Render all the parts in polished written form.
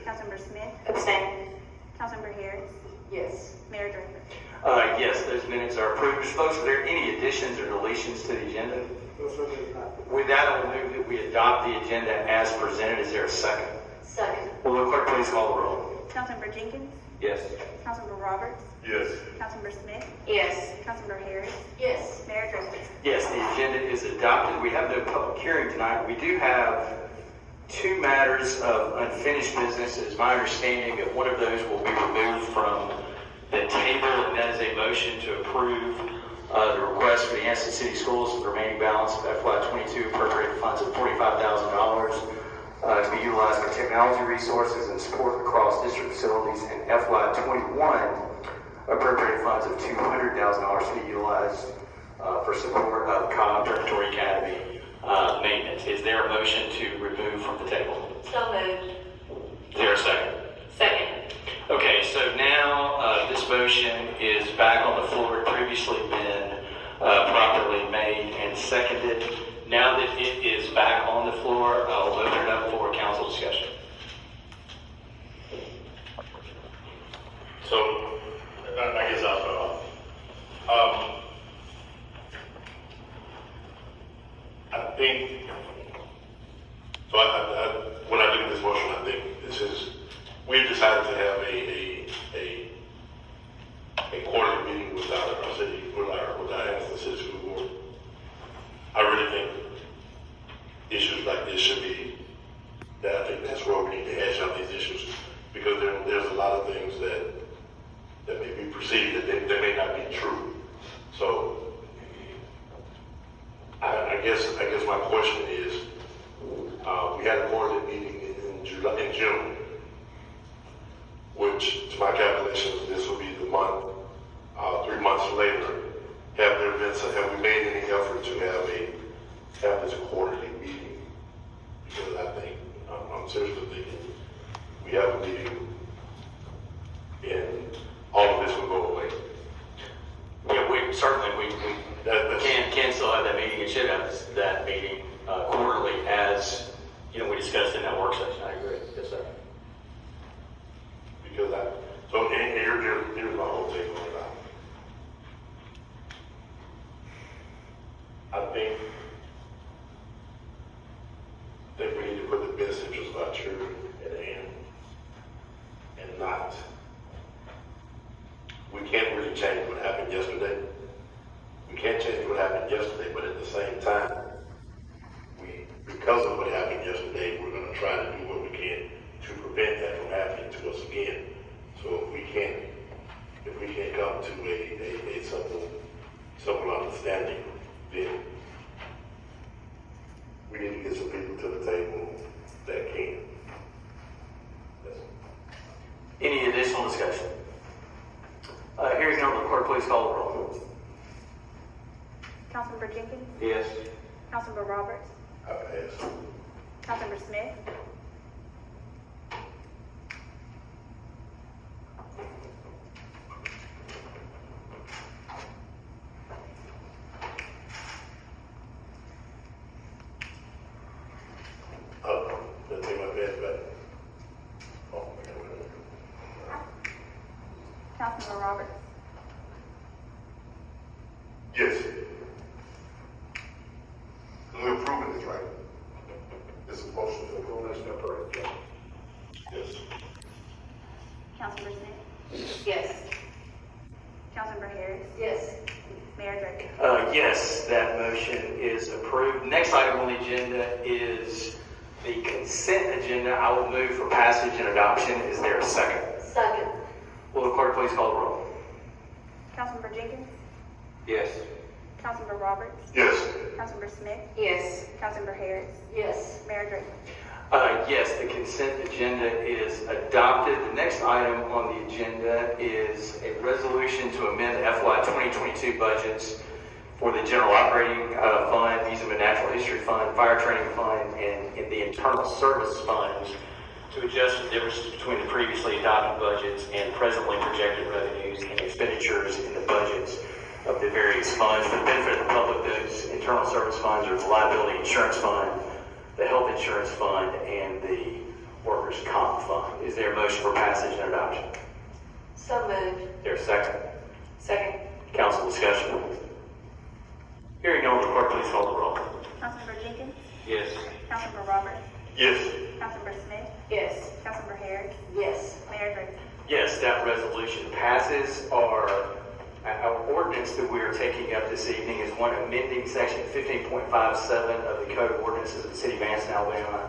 Councilmember Smith. Abstain. Councilmember Harris. Yes. Mayor Draper. Yes, those minutes are approved. Mr. Folks, are there any additions or deletions to the agenda? No, sir, there's not. With that, I will move that we adopt the agenda as presented. Is there a second? Second. Will the clerk please call the roll? Councilmember Jenkins. Yes. Councilmember Roberts. Yes. Councilmember Smith. Yes. Councilmember Harris. Yes. Mayor Draper. Yes, the agenda is adopted. We have no public hearing tonight. We do have two matters of unfinished business. It is my understanding that one of those will be removed from the table, and that is a motion to approve the request for the Anniston City Schools for the remaining balance of FY22 appropriated funds of $45,000 to be utilized for technology resources and support across district facilities, and FY21 appropriated funds of $200,000 to be utilized for support of Cobb Preparatory Academy maintenance. Is there a motion to remove from the table? So moved. Is there a second? Second. Okay, so now this motion is back on the floor. It previously been properly made and seconded. Now that it is back on the floor, I'll open it up for council discussion. So, I guess I'll start off. I think, so when I look at this motion, I think this is, we've decided to have a quarterly meeting with our city, with our Anniston City School Board. I really think issues like this should be, that I think that's where we need to hash out these issues, because there's a lot of things that may be perceived that may not be true. So I guess my question is, we had a quarterly meeting in June, which to my calculations, this will be the month, 3 months later. Have we made any effort to have this quarterly meeting? Because I think, I'm seriously thinking, we have a meeting and all of this will go away. Yeah, we can still have that meeting and should have that meeting quarterly, as we discussed in that work session. I agree. Yes, sir. Because here's my whole take on it. I think we need to put the best interest of our children at hand and not. We can't really change what happened yesterday. We can't change what happened yesterday, but at the same time, because of what happened yesterday, we're going to try to do what we can to prevent that from happening to us again. So if we can't come to a simple understanding, then we need to get some people to the table that can. Any additional discussion? Hearing none, will the clerk please call the roll? Councilmember Jenkins. Yes. Councilmember Roberts. I pass. Councilmember Smith. Let's take my bed back. Oh, my God. Councilmember Roberts. Yes. We're approving this, right? This is a motion to approve this, correct? Yes. Councilmember Smith. Yes. Councilmember Harris. Yes. Mayor Draper. Yes, that motion is approved. Next item on the agenda is the consent agenda. I will move for passage and adoption. Is there a second? Second. Will the clerk please call the roll? Councilmember Jenkins. Yes. Councilmember Roberts. Yes. Councilmember Smith. Yes. Councilmember Harris. Yes. Mayor Draper. Yes, the consent agenda is adopted. The next item on the agenda is a resolution to amend the FY 2022 budgets for the General Operating Fund, Museum and Natural History Fund, Fire Training Fund, and in the Internal Service Funds to adjust the differences between the previously adopted budgets and presently projected revenues and expenditures in the budgets of the various funds. For the benefit of the public, those internal service funds are the Liability Insurance Fund, the Health Insurance Fund, and the Workers' Comp Fund. Is there a motion for passage and adoption? So moved. Is there a second? Second. Council discussion? Hearing none, will the clerk please call the roll? Councilmember Jenkins, Yes. Councilmember Roberts, Yes. Councilmember Smith, Yes. Councilmember Harris, Yes. Mayor Drake. Yes, that resolution passes. Our ordinance that we are taking up this evening is one amending section 15.57 of the Code of Ordinances of the City of Anniston, Alabama,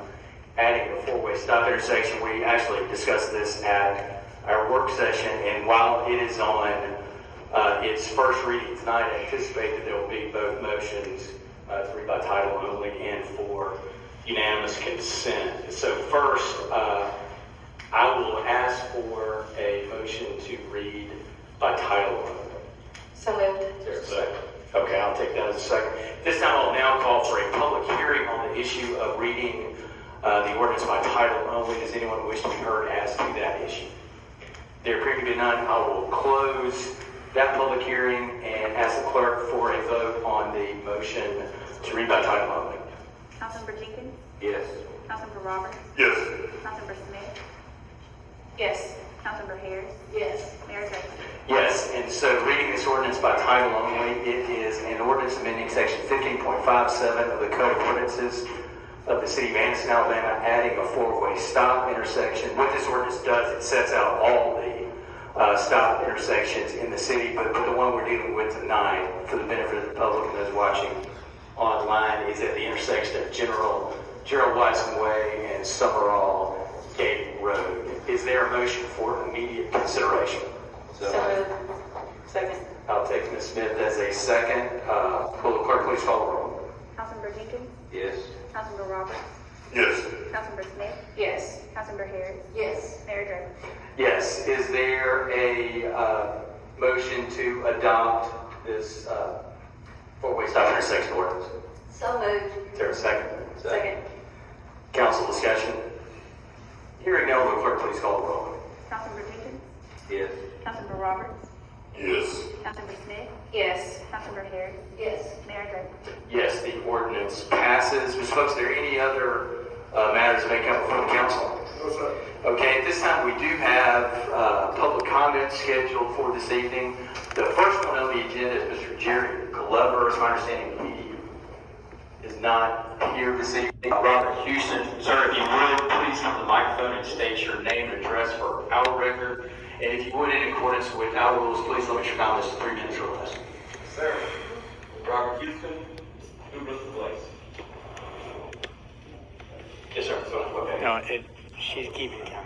adding a four-way stop intersection. We actually discussed this at our work session, and while it is on its first reading tonight, I anticipate that there will be both motions to read by title only and for unanimous consent. So first, I will ask for a motion to read by title only. So moved. Is there a second? Okay, I'll take that as a second. This time I'll now call for a public hearing on the issue of reading the ordinance by title only. Does anyone wish to be heard as to that issue? There appearing to be none, I will close that public hearing and ask the clerk for a vote on the motion to read by title only. Councilmember Jenkins, Yes. Councilmember Roberts, Yes. Councilmember Smith, Yes. Councilmember Harris, Yes. Mayor Drake. Yes, and so reading this ordinance by title only, it is an ordinance amending section 15.57 of the Code of Ordinances of the City of Anniston, Alabama, adding a four-way stop intersection. What this ordinance does, it sets out all the stop intersections in the city, but the one we're dealing with tonight, for the benefit of the public and those watching online, is at the intersection of Gerald Watson Way and Summerall Gate Road. Is there a motion for immediate consideration? So moved. Second. I'll take Ms. Smith as a second. Will the clerk please call the roll? Councilmember Jenkins, Yes. Councilmember Roberts, Yes. Councilmember Smith, Yes. Councilmember Harris, Yes. Mayor Drake. Yes. Is there a motion to adopt this four-way stop intersection ordinance? So moved. Is there a second? Second. Council discussion? Hearing none, will the clerk please call the roll? Councilmember Jenkins, Yes. Councilmember Roberts, Yes. Councilmember Smith, Yes. Councilmember Harris, Yes. Mayor Drake. Yes, the ordinance passes. Mr. Folks, are there any other matters that may come before the council? No, sir. Okay, at this time we do have public comment scheduled for this evening. The first one on the agenda is Mr. Jerry Glover. It's my understanding he is not here this evening. Robert Houston, sir, if you would, please come to the microphone and state your name and address for our record. And if you would, in accordance with our rules, please limit your comments to 3 minutes or less. Sir, Robert Houston, New Bristol Place. Yes, sir. Okay. No, she's keeping it down.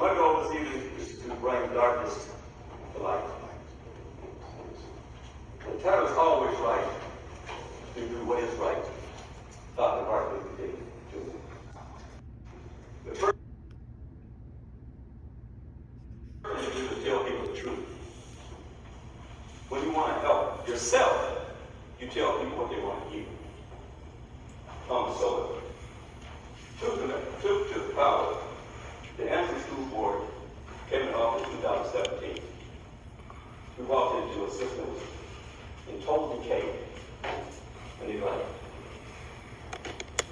My goal this evening is to bring darkness to light. The time is always right to do what is right. Dr. Martin Luther King Jr. The first thing to do is tell people the truth. When you want to help yourself, you tell people what they want to hear. Thomas Sowell. Took to the power. The Anniston School Board came in office in 2017. We walked into a system in total decay and neglect.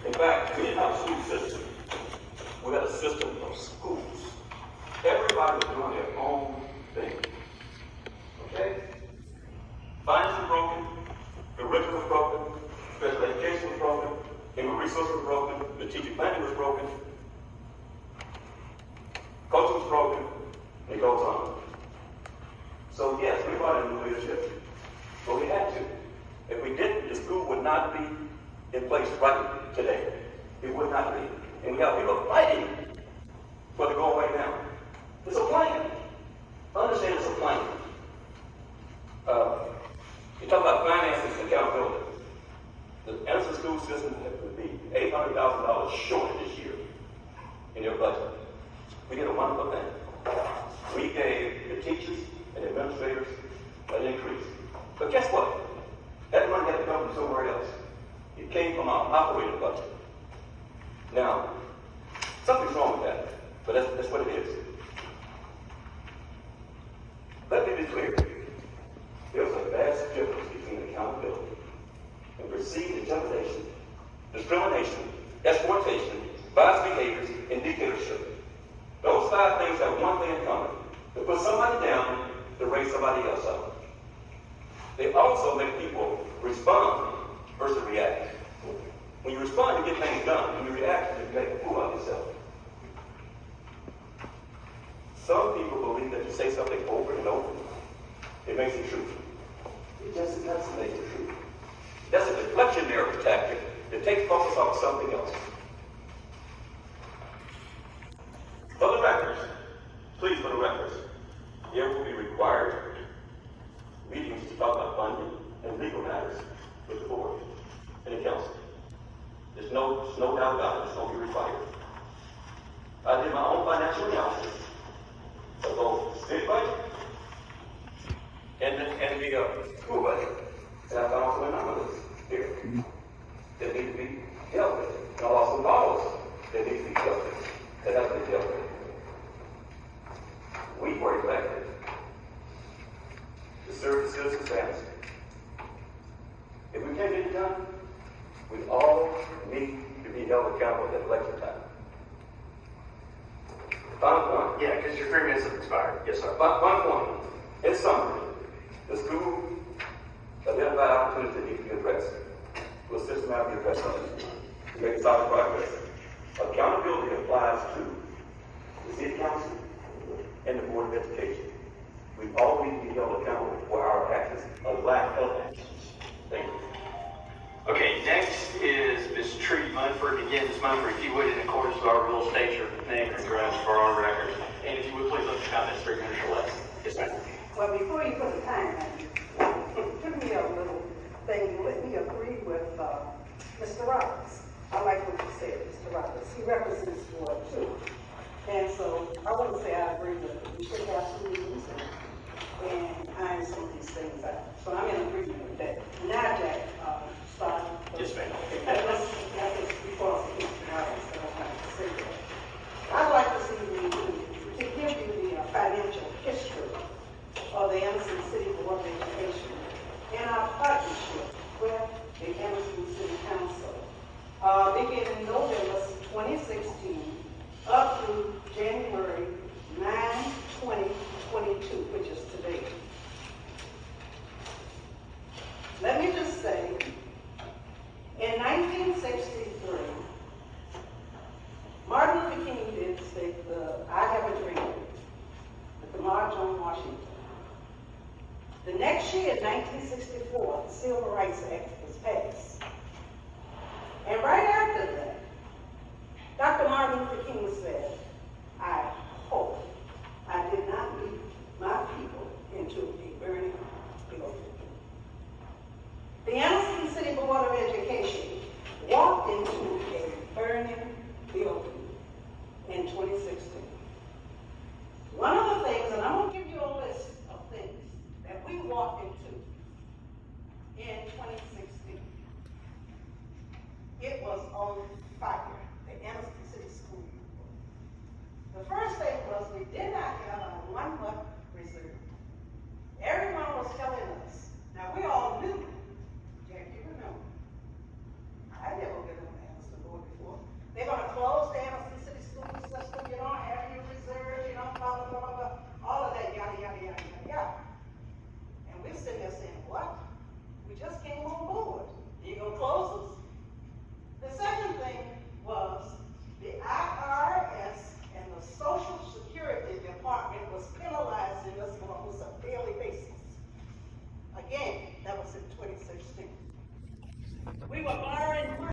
In fact, we didn't have a school system. We had a system of schools. Everybody was doing their own thing. Okay? Finance was broken, curriculum was broken, special education was broken, human resources was broken, the teacher planning was broken, culture was broken, and it goes on. So yes, we brought in new leadership, but we had to. If we didn't, the school would not be in place right today. It would not be. And we have people fighting for the go away now. It's a plan. Understand it's a plan. You talk about finances and accountability. The Anniston school system would be $800,000 short this year in their budget. We did a wonderful thing. We gave the teachers and administrators an increase. But guess what? That money had to come from somewhere else. It came from our operating budget. Now, something's wrong with that, but that's what it is. Let me be clear. There's a vast difference between accountability and perceived intimidation, discrimination, exploitation, violent behaviors, and dictatorship. side things have one thing in common. They put somebody down to raise somebody else up. They also make people respond versus react. When you respond, you get things done. When you react, you make a fool of yourself. Some people believe that you say something over and over, it makes it true. It just doesn't make it true. That's a deflectionary tactic that takes focus off something else. For the records, please, for the records, there will be required meetings to talk about funding and legal matters with the board and the council. There's no doubt about it. It's going to be required. I did my own financial analysis of both the city budget and the school budget. And I found some anomalies here that need to be dealt with. And also laws that need to be dealt with, that have to be dealt with. We were elected to serve the citizens' families. If we can't get it done, we all need to be held accountable at election time. Final point. Yeah, because your 3 minutes have expired. Yes, sir. Final point. In summary, the school identified opportunities that need to be addressed. To assist them out to address them. To make solid progress. Accountability applies to the city council and the board of education. We all need to be held accountable for our actions, or lack of actions. Thank you. Okay, next is Ms. Trudy Munford. Again, Ms. Munford, if you would, in accordance with our rules, state your name and address for our record. And if you would, please let the comments 3 minutes or less. Yes, ma'am. Well, before you put the time in, give me a little thing. Let me agree with Mr. Roberts. I like what you said, Mr. Roberts. He represents Ward 2. And so I wouldn't say I agree with it. We should have some meetings and iron some of these things out. So I'm in agreement with that. Now, Jack, start. Yes, ma'am. That's before I speak to Roberts, that I'd like to say that. I'd like to see me to give you the financial history of the Anniston City Board of Education and our partnership with the Anniston City Council. Beginning November 2016 up through January 9, 2022, which is today. Let me just say, in 1963, Martin Luther King did say, I have a dream, at the March on Washington. The next year, in 1964, the Civil Rights Act was passed. And right after that, Dr. Martin Luther King said, I hope I did not lead my people into a burning building. The Anniston City Board of Education walked into a burning building in 2016. One of the things, and I'm going to give you a list of things that we walked into in 2016. It was on fire, the Anniston City School. The first thing was we did not have a 1 month reserve. Everyone was telling us, now we all knew, Jack, you remember, I never been on the Anniston board before. They're going to close the Anniston City School system, you don't have any reserve, you don't blah, blah, blah, blah, blah, all of that, yada, yada, yada, yada, yada. And we're sitting there saying, what? We just came on board. You gonna close us? The second thing was the IRS and the Social Security Department was penalizing us on almost a daily basis. Again, that was in 2016. We were